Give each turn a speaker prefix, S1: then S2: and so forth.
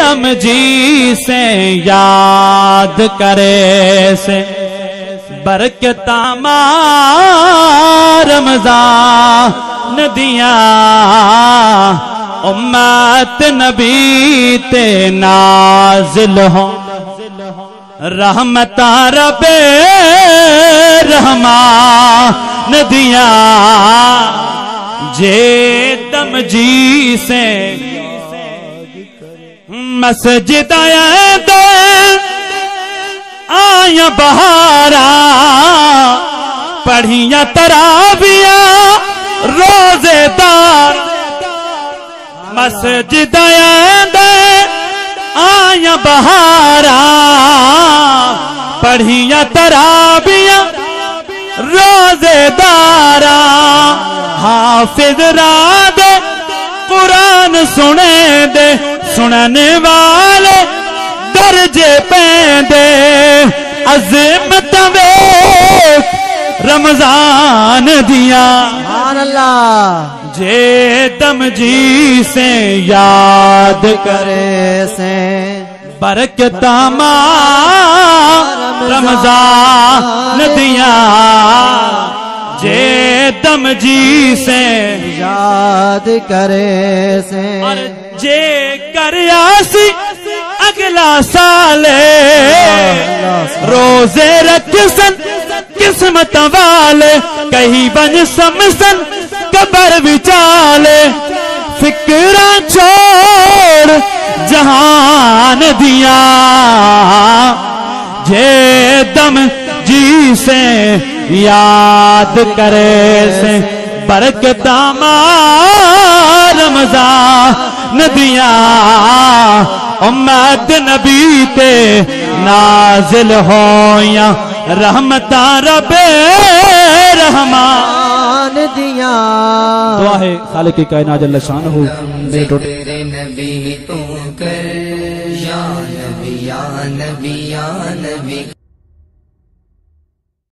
S1: دم جی سے یاد کرے سے برکت رمضان دیاں امت نبی تے نازل ہوں رحمت رب رحمان دیاں جے دم جی سے مسجد آیا بہارا پڑھیاں تراویاں روزے دار مسجد آیا بہارا پڑھیاں تراویاں روزے دارا حافظ راد قرآن سنے دے سننے والے درجے پیندے عظمت ویکھ رمضان دیاں
S2: سبحان اللہ
S1: جے دم جی سے یاد
S2: کرے سے
S1: برکت رمضان دیاں جے دم جی سے
S2: یاد کرے سے
S1: اور جے کریاسی اگلا سالے روزے رکھسن قسمت والے کہیں بن سمسن قبر وچالے فکراں چھوڑ جہان دیاں جے دم جی سے یاد کرے سے برکت رمضان دیاں امت نبی تے نازل ہویاں رحمت رب رحمان
S2: دیاں
S1: دعا ہے خالق کائنات جل شانہ
S3: تیرے نبی تو کر یا نبی یا نبی یا نبی